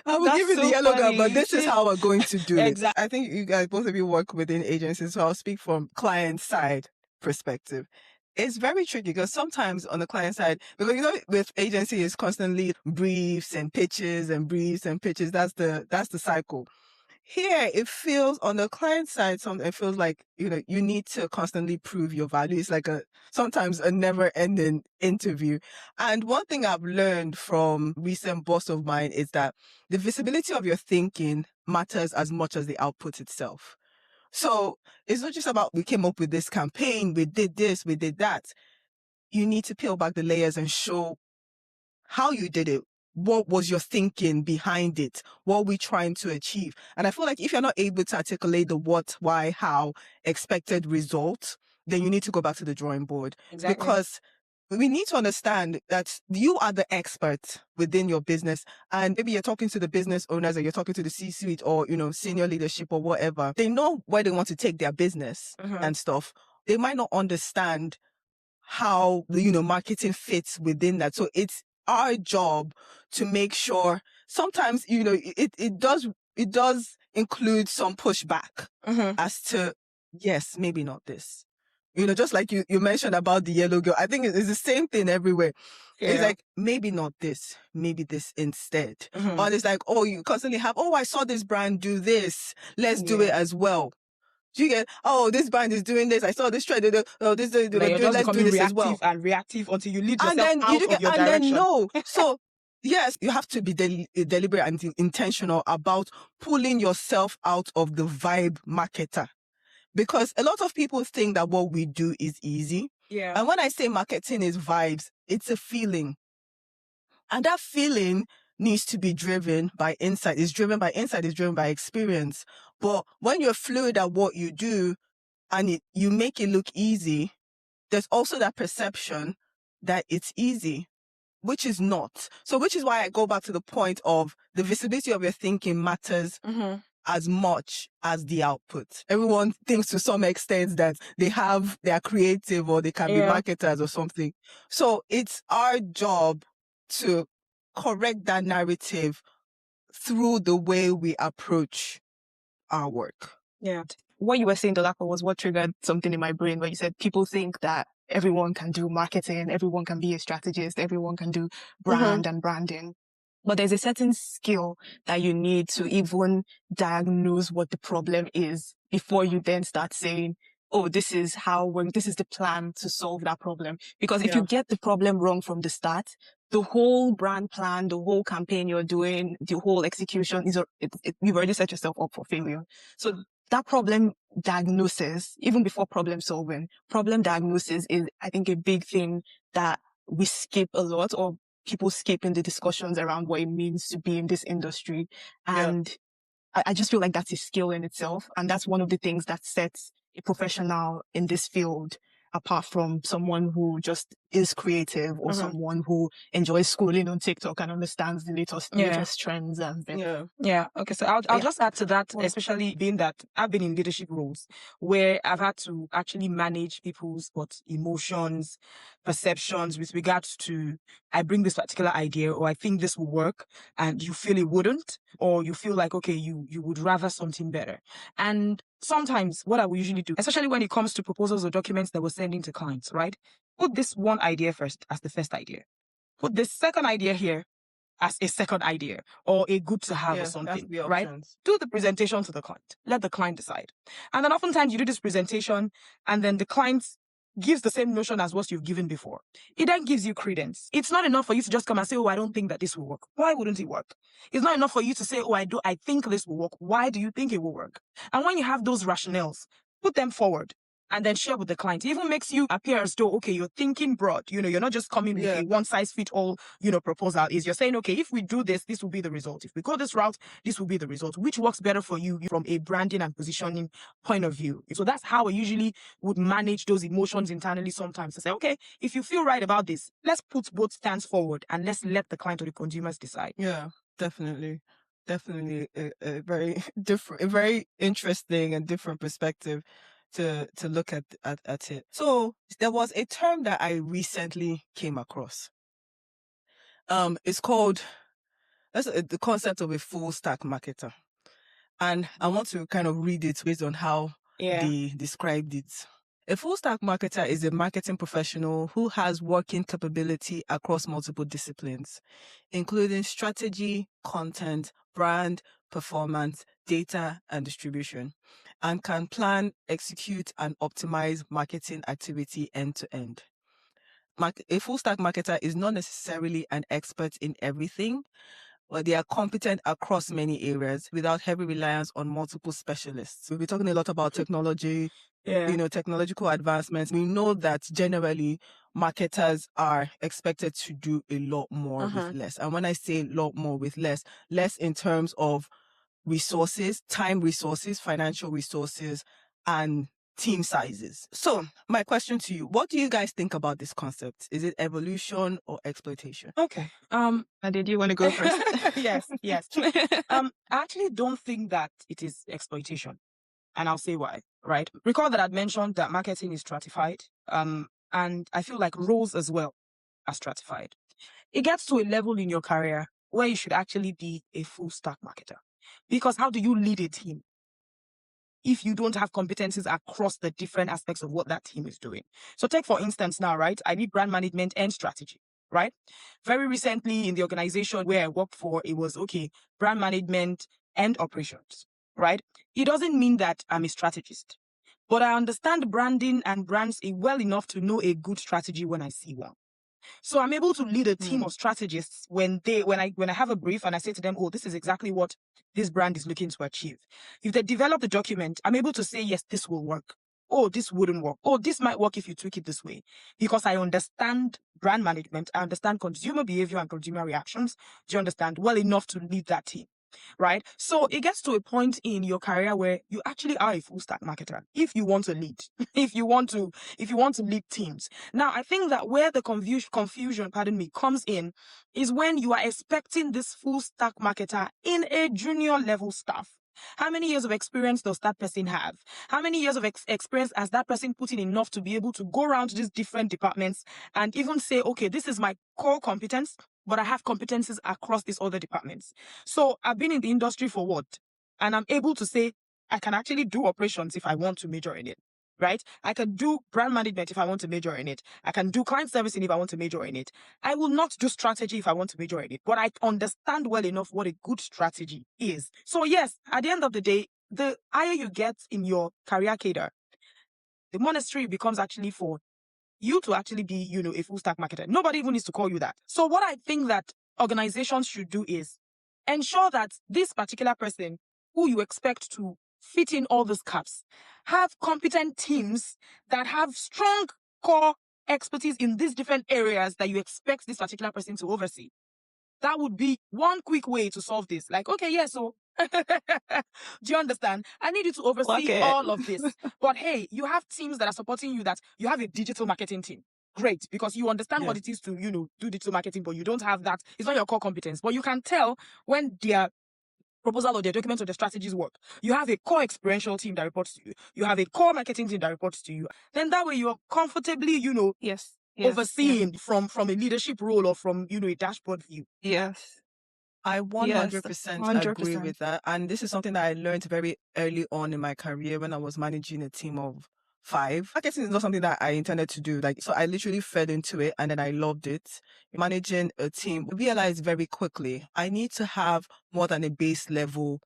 I will give you the yellow girl, but this is how we're going to do it. I think you guys, both of you work within agencies, so I'll speak from client side perspective. It's very tricky because sometimes on the client side, because with agency is constantly briefs and pitches and briefs and pitches. That's the cycle. Here, it feels on the client side, it feels like, you need to constantly prove your value. It's like sometimes a never ending interview. And one thing I've learned from recent boss of mine is that the visibility of your thinking matters as much as the output itself. So it's not just about, we came up with this campaign, we did this, we did that. you need to peel back the layers and show how you did it. What was your thinking behind it? What we're trying to achieve? And I feel like if you're not able to articulate the what, why, how, expected results, then you need to go back to the drawing board. Exactly. Because we need to understand that you are the expert within your business, and maybe you're talking to the business owners or you're talking to the C-suite or, senior leadership or whatever. They know where they want to take their business and stuff. They might not understand how the, marketing fits within that. So it's our job to make sure sometimes, it does include some pushback as to, yes, maybe not this. Just like you mentioned about the yellow girl. I think it's the same thing everywhere. Yeah. It's like, maybe not this, maybe this instead. Or it's like, oh, you constantly have, oh, I saw this brand do this. Let's do it as well. Do you get, oh, this brand is doing this. I saw this trend. Oh, this, Like you're just let's do becoming this as well. reactive and reactive until you lead yourself And then out of your direction. and then no. So yes, you have to be deliberate and intentional about pulling yourself out of the vibe marketer. Because a lot of people think that what we do is easy. Yeah. And when I say marketing is vibes, it's a feeling. And that feeling needs to be driven by insight. It's driven by insight. It's driven by experience. But when you're fluid at what you do and you make it look easy, there's also that perception that it's easy, which is not. So which is why I go back to the point of the visibility of your thinking matters as much as the output. Everyone thinks to some extent that they are creative or they can be marketers or something. So it's our job to correct that narrative through the way we approach our work. Yeah. What you were saying, Dolako, was what triggered something in my brain where you said people think that everyone can do marketing, everyone can be a strategist, everyone can do brand and branding. But there's a certain skill that you need to even diagnose what the problem is before you then start saying, oh, this is the plan to solve that problem. Because if you get the problem wrong from the start, the whole brand plan, the whole campaign you're doing, the whole execution you've already set yourself up for failure. So that problem diagnosis, even before problem solving, problem diagnosis is, I think, a big thing that we skip a lot, or people skip in the discussions around what it means to be in this industry. And I just feel like that's a skill in itself. And that's one of the things that sets a professional in this field apart from someone who just is creative or someone who enjoys scrolling on TikTok and understands the latest trends. Okay, so I'll just add to that, especially being that I've been in leadership roles where I've had to actually manage people's emotions, perceptions with regards to, I bring this particular idea or I think this will work and you feel it wouldn't, or you feel like, okay, you would rather something better. And sometimes what I will usually do, especially when it comes to proposals or documents that we're sending to clients, right? Put this one idea first as the first idea. Put this second idea here as a second idea or a good to have or something, right? Do the presentation to the client. Let the client decide. And then oftentimes you do this presentation and then the client gives the same notion as what you've given before. It then gives you credence. It's not enough for you to just come and say, oh, I don't think that this will work. Why wouldn't it work? It's not enough for you to say, oh, I think this will work. Why do you think it will work? And when you have those rationales, put them forward and then share with the client. It even makes you appear as though, okay, you're thinking broad. You're not just coming with a one-size-fits-all, proposal. You're saying, okay, if we do this, this will be the result. If we go this route, this will be the result. Which works better for you from a branding and positioning point of view? So that's how I usually would manage those emotions internally sometimes to say, okay, if you feel right about this, let's put both stands forward and let's let the client or the consumers decide. Yeah, definitely. Definitely a very different, a very interesting and different perspective to look at it. So there was a term that I recently came across. It's called, the concept of a full stack marketer. And I want to kind of read it based on how they described it. A full stack marketer is a marketing professional who has working capability across multiple disciplines, including strategy, content, brand, performance, data, and distribution, and can plan, execute, and optimize marketing activity end to end. A full stack marketer is not necessarily an expert in everything, but they are competent across many areas without heavy reliance on multiple specialists. We'll be talking a lot about technology, technological advancements, we know that generally marketers are expected to do a lot more with less. And when I say a lot more with less in terms of resources, time resources, financial resources, and team sizes. So my question to you, what do you guys think about this concept? Is it evolution or exploitation? Okay. Did you want to go first? Yes. I actually don't think that it is exploitation. And I'll say why, right? Recall that I'd mentioned that marketing is stratified. And I feel like roles as well are stratified. It gets to a level in your career where you should actually be a full stack marketer. Because how do you lead a team if you don't have competencies across the different aspects of what that team is doing? So take, for instance, now, right? I need brand management and strategy, right? Very recently in the organization where I worked for, it was, okay, brand management and operations, right? It doesn't mean that I'm a strategist, but I understand branding and brands well enough to know a good strategy when I see one. So I'm able to lead a team of strategists when I have a brief and I say to them, oh, this is exactly what this brand is looking to achieve. If they develop the document, I'm able to say, yes, this will work. Oh, this wouldn't work. Oh, this might work if you tweak it this way. Because I understand brand management, I understand consumer behavior and consumer reactions. Do you understand? Well enough to lead that team. Right? So it gets to a point in your career where you actually are a full stack marketer if you want to lead, if you want to lead teams. Now, I think that where the confusion, comes in is when you are expecting this full stack marketer in a junior level staff. How many years of experience does that person have? How many years of experience has that person put in enough to be able to go around these different departments and even say, okay, this is my core competence, but I have competencies across these other departments. So I've been in the industry for what? And I'm able to say, I can actually do operations if I want to major in it, right? I can do brand management if I want to major in it. I can do client servicing if I want to major in it. I will not do strategy if I want to major in it, but I understand well enough what a good strategy is. So yes, at the end of the day, the higher you get in your career cadre, the monastery becomes actually for you to actually be, a full stack marketer. Nobody even needs to call you that. So what I think that organizations should do is ensure that this particular person who you expect to fit in all those caps have competent teams that have strong core expertise in these different areas that you expect this particular person to oversee. That would be one quick way to solve this. Like, okay, yeah, so do you understand? I need you to oversee all of this. But hey, you have teams that are supporting you, that you have a digital marketing team. Great, because you understand what it is to, do digital marketing, but you don't have that. It's not your core competence. But you can tell when their proposal or their document or their strategies work. You have a core experiential team that reports to you. You have a core marketing team that reports to you. Then that way you're comfortably, overseeing from a leadership role or from, a dashboard view. Yes. I 100% agree with that. And this is something that I learned very early on in my career when I was managing a team of 5. Marketing is not something that I intended to do. So I literally fell into it and then I loved it. Managing a team, I realized very quickly, I need to have more than a base level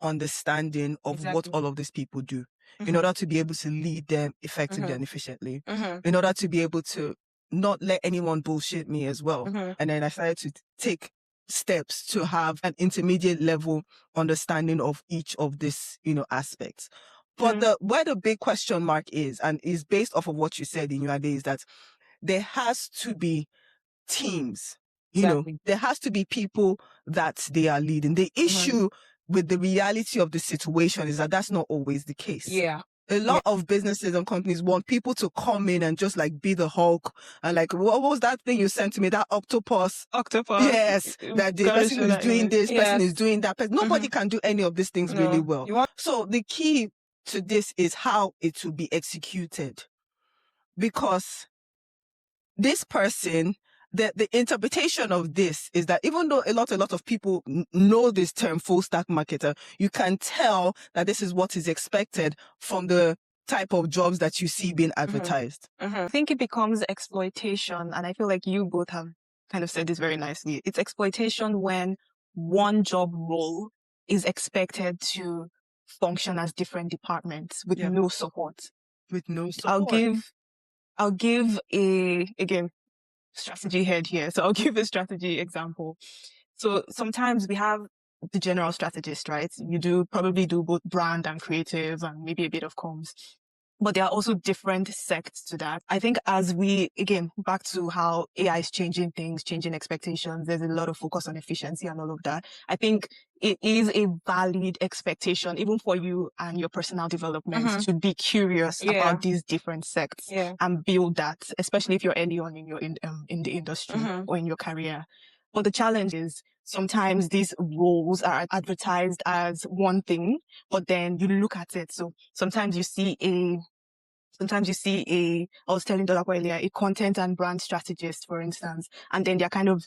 understanding of what all of these people do in order to be able to lead them effectively and efficiently, in order to be able to not let anyone bullshit me as well. And then I started to take steps to have an intermediate level understanding of each of these, aspects. But where the big question mark is, and is based off of what you said in Iyunade, is that there has to be teams. There has to be people that they are leading. The issue with the reality of the situation is that that's not always the case. Yeah. A lot of businesses and companies want people to come in and just be the Hulk and what was that thing you sent to me? That octopus. Yes. That the person is doing this, person is doing that. Nobody can do any of these things really well. So the key to this is how it will be executed. Because this person, the interpretation of this is that even though a lot of people know this term full stack marketer, you can tell that this is what is expected from the type of jobs that you see being advertised. I think it becomes exploitation, and I feel like you both have kind of said this very nicely. It's exploitation when one job role is expected to function as different departments with no support. With no support. I'll give again, strategy head here. So I'll give a strategy example. So sometimes we have the general strategist, right? You probably do both brand and creative and maybe a bit of comms. but there are also different sects to that. I think as we, again, back to how AI is changing things, changing expectations, there's a lot of focus on efficiency and all of that. I think it is a valid expectation, even for you and your personal development, to be curious about these different sects and build that, especially if you're early on in your in the industry or in your career. But the challenge is sometimes these roles are advertised as one thing, but then you look at it. So sometimes you see I was telling Dolapo earlier, a content and brand strategist, for instance, and then they're kind of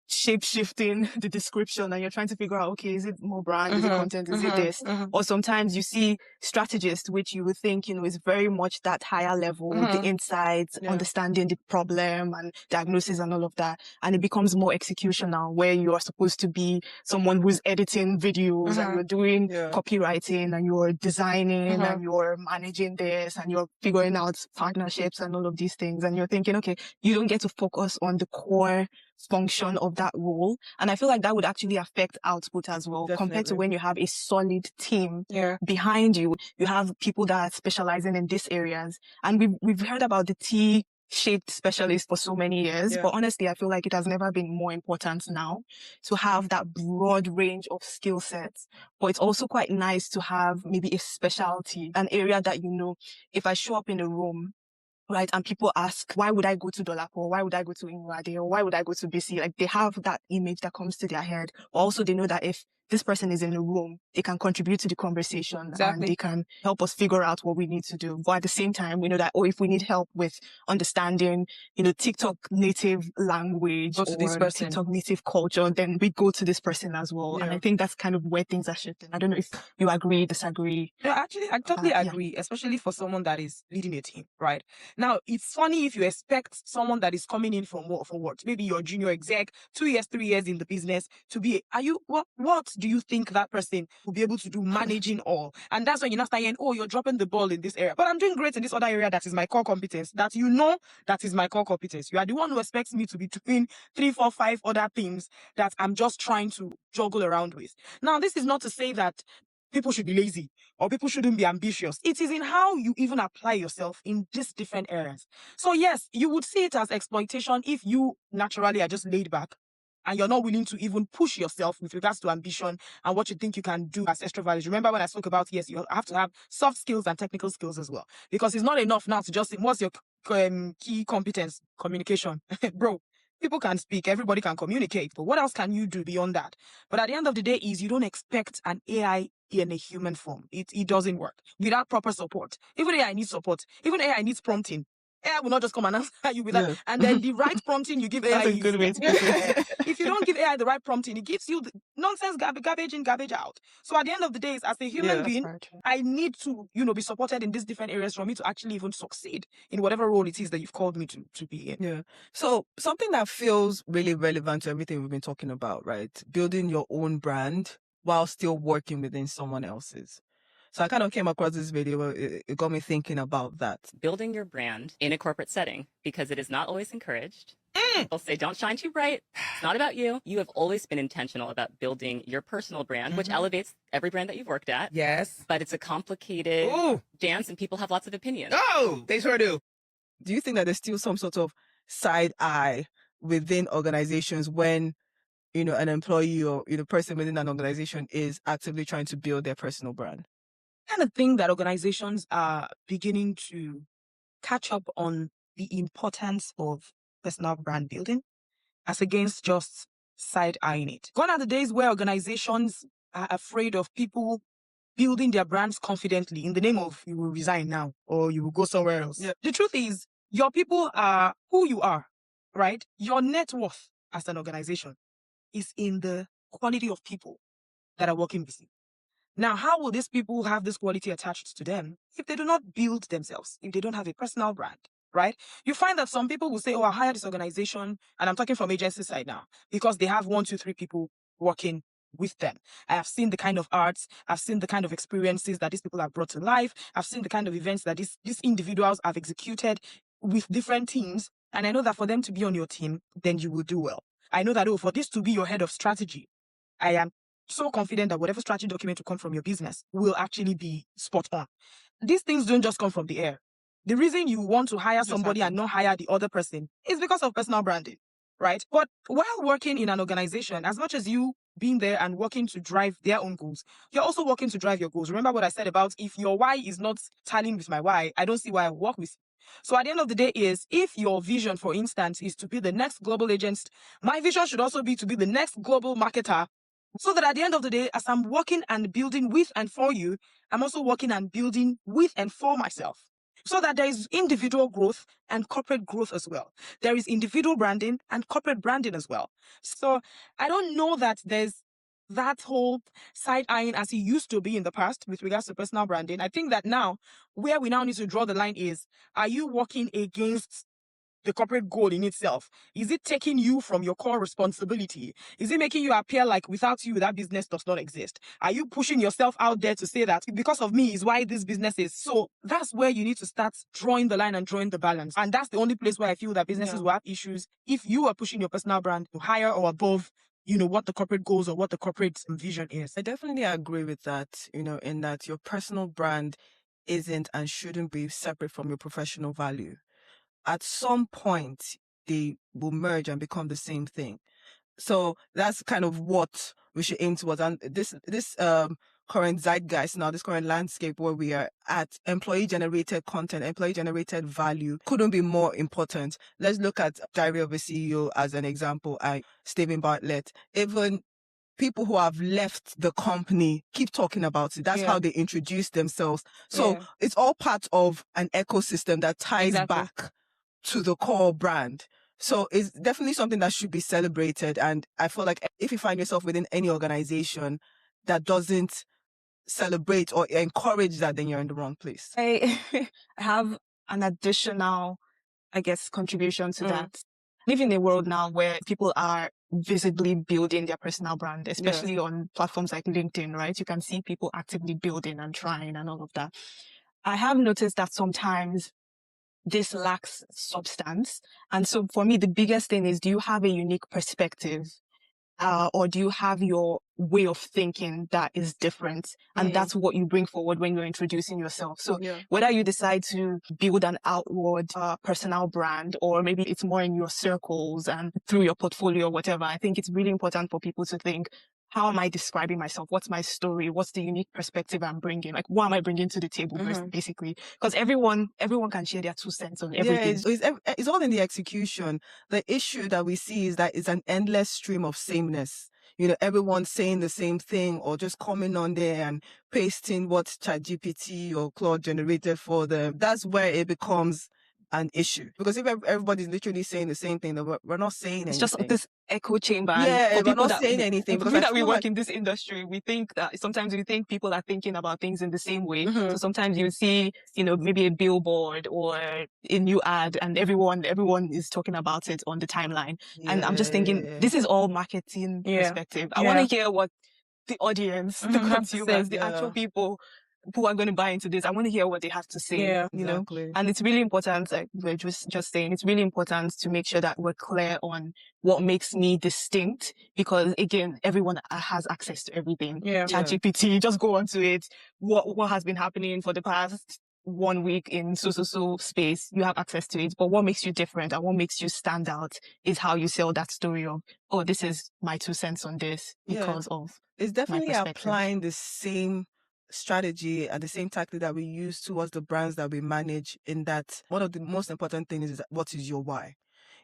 shape-shifting the description and you're trying to figure out, okay, is it more brand, is it content, is it this? Or sometimes you see strategist, which you would think, is very much that higher level, the insights, understanding the problem and diagnosis and all of that. And it becomes more executional, where you are supposed to be someone who's editing videos and you're doing copywriting and you're designing and you're managing this and you're figuring out partnerships and all of these things. And you're thinking, okay, you don't get to focus on the core function of that role. And I feel like that would actually affect output as well, compared to when you have a solid team behind you. You have people that are specializing in these areas. And we've heard about the T-shaped specialist for so many years, but honestly, I feel like it has never been more important now to have that broad range of skill sets. But it's also quite nice to have maybe a specialty, an area that, if I show up in a room, right, and people ask, why would I go to Dolapo? Why would I go to Iyunade? Or why would I go to BC? Like, they have that image that comes to their head. But also they know that if this person is in the room, they can contribute to the conversation and they can help us figure out what we need to do. But at the same time, we know that, if we need help with understanding, TikTok native language or TikTok native culture, then we go to this person as well. And I think that's kind of where things are shifting. I don't know if you agree, disagree. No, actually, I totally agree, especially for someone that is leading a team, right? Now, it's funny if you expect someone that is coming in from what? Maybe your junior exec, 2 years, 3 years in the business to be, what do you think that person will be able to do managing all? And that's when you're not saying, you're dropping the ball in this area, but I'm doing great in this other area that is my core competence, that is my core competence. You are the one who expects me to be doing 3, 4, 5 other things that I'm just trying to juggle around with. Now, this is not to say that people should be lazy or people shouldn't be ambitious. It is in how you even apply yourself in these different areas. So yes, you would see it as exploitation if you naturally are just laid back and you're not willing to even push yourself with regards to ambition and what you think you can do as extra values. Remember when I spoke about, yes, you have to have soft skills and technical skills as well, because it's not enough now to just say, what's your key competence? Communication. Bro, people can speak, everybody can communicate, but what else can you do beyond that? But at the end of the day is you don't expect an AI in a human form. It doesn't work without proper support. Even AI needs support. Even AI needs prompting. AI will not just come and answer you with that. And then the right prompting you give AI That's a good way to put it. If you don't give AI the right prompting, it gives you the nonsense garbage in, garbage out. So at the end of the day, as a human being, I need to, be supported in these different areas for me to actually even succeed in whatever role it is that you've called me to be in. Yeah. So something that feels really relevant to everything we've been talking about, right? Building your own brand while still working within someone else's. So I kind of came across this video. It got me thinking about that. Building your brand in a corporate setting, because it is not always encouraged. People say, don't shine too bright. It's not about you. You have always been intentional about building your personal brand, which elevates every brand that you've worked at. Yes. But it's a complicated dance and people have lots of opinions. Oh, they sure do. Do you think that there's still some sort of side eye within organizations when, an employee or, person within an organization is actively trying to build their personal brand? I kind of think that organizations are beginning to catch up on the importance of personal brand building as against just side-eyeing it. Gone are the days where organizations are afraid of people building their brands confidently in the name of you will resign now or you will go somewhere else. Yeah. The truth is, your people are who you are, right? Your net worth as an organization is in the quality of people that are working with you. Now, how will these people have this quality attached to them if they do not build themselves, if they don't have a personal brand, right? You find that some people will say, I hired this organization, and I'm talking from agency side now, because they have 1, 2, 3 people working with them. I have seen the kind of arts, I've seen the kind of experiences that these people have brought to life, I've seen the kind of events that these individuals have executed with different teams, and I know that for them to be on your team, then you will do well. I know that, for this to be your head of strategy, I am so confident that whatever strategy document will come from your business will actually be spot on. these things don't just come from the air. The reason you want to hire Just somebody and happens. not hire the other person is because of personal branding, right? But while working in an organization, as much as you being there and working to drive their own goals, you're also working to drive your goals. Remember what I said about if your why is not tallying with my why, I don't see why I work with you. So at the end of the day is, if your vision, for instance, is to be the next global agent, my vision should also be to be the next global marketer. So that at the end of the day, as I'm working and building with and for you, I'm also working and building with and for myself. So that there is individual growth and corporate growth as well. There is individual branding and corporate branding as well. So I don't know that there's that whole side eyeing as it used to be in the past with regards to personal branding. I think that now, where we now need to draw the line is, are you working against the corporate goal in itself? Is it taking you from your core responsibility? Is it making you appear like without you, that business does not exist? Are you pushing yourself out there to say that because of me is why this business is? So that's where you need to start drawing the line and drawing the balance. And that's the only place where I feel that businesses will have issues if you are pushing your personal brand to higher or above, what the corporate goals or what the corporate vision is. I definitely agree with that, in that your personal brand isn't and shouldn't be separate from your professional value. At some point, they will merge and become the same thing. So that's kind of what we should aim towards. And this current zeitgeist now, this current landscape where we are at, employee-generated content, employee-generated value couldn't be more important. Let's look at Diary of a CEO as an example. Stephen Bartlett, even people who have left the company keep talking about it. That's how they introduce themselves. So it's all part of an ecosystem that ties back to the core brand. So it's definitely something that should be celebrated. And I feel like if you find yourself within any organization that doesn't celebrate or encourage that, then you're in the wrong place. I have an additional, contribution to that. Live in a world now where people are visibly building their personal brand, especially on platforms like LinkedIn, right? You can see people actively building and trying and all of that. I have noticed that sometimes this lacks substance. And so for me, the biggest thing is, do you have a unique perspective? Or do you have your way of thinking that is different? And that's what you bring forward when you're introducing yourself. So whether you decide to build an outward personal brand, or maybe it's more in your circles and through your portfolio or whatever, I think it's really important for people to think, how am I describing myself? What's my story? What's the unique perspective I'm bringing? Like, what am I bringing to the table, basically? Because everyone can share their 2 cents on everything. Yeah, it's all in the execution. The issue that we see is that it's an endless stream of sameness. Everyone's saying the same thing or just coming on there and pasting what ChatGPT or Claude generated for them. That's where it becomes an issue. Because if everybody's literally saying the same thing, then we're not saying anything. It's just this echo chamber. Yeah, for we're people not saying anything. For Because people that we work in this industry, we think that sometimes we think people are thinking about things in the same way. So sometimes you see, maybe a billboard or a new ad and everyone is talking about it on the timeline. And I'm just thinking, this is all marketing perspective. I want to hear what the audience, the consumers, the actual people who are going to buy into this, I want to hear what they have to say, exactly. And it's really important, like we're just saying, it's really important to make sure that we're clear on what makes me distinct, because again, everyone has access to everything. ChatGPT, just go onto it. What has been happening for the past 1 week in so space, you have access to it. But what makes you different and what makes you stand out is how you sell that story of, oh, this is my 2 cents on this because of it's definitely my perspective. applying the same strategy and the same tactic that we use towards the brands that we manage, in that one of the most important things is what is your why.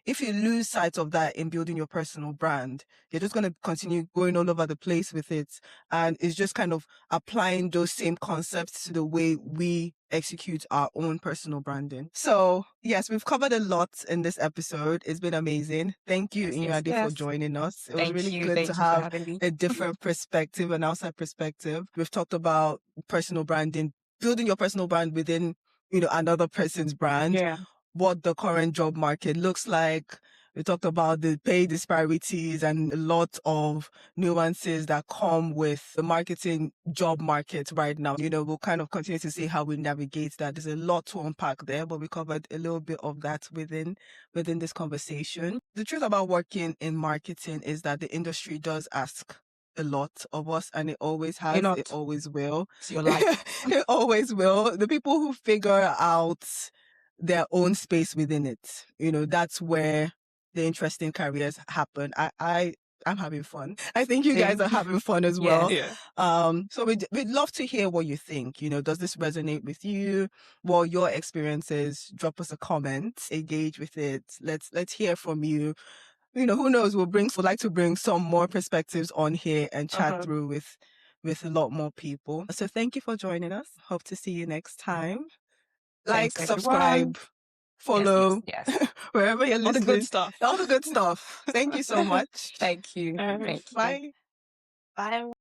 If you lose sight of that in building your personal brand, you're just going to continue going all over the place with it. And it's just kind of applying those same concepts to the way we execute our own personal branding. So yes, we've covered a lot in this episode. It's been amazing. Thank you, Iyunade, for joining us. It was really good to have a different perspective, an outside perspective. We've talked about personal branding, building your personal brand within, another person's brand. What the current job market looks like. We talked about the pay disparities and a lot of nuances that come with the marketing job market right now. We'll kind of continue to see how we navigate that. There's a lot to unpack there, but we covered a little bit of that within this conversation. The truth about working in marketing is that the industry does ask a lot of us, and it always has, Not. it always will. It's your life. It always will. The people who figure out their own space within it, that's where the interesting careers happen. I'm having fun. I think you guys Same. are having fun as well. Yeah. So we'd love to hear what you think. Does this resonate with you? What are your experiences? Drop us a comment, engage with it. Let's hear from you. Who knows? We'd like to bring some more perspectives on here and chat through with a lot more people. So thank you for joining us. Hope to see you next time. Like, Thanks, subscribe, follow, Yes. wherever you're All the listening. good stuff. All the good stuff. Thank you so much. Thank you. All right, Thank you. bye. Bye.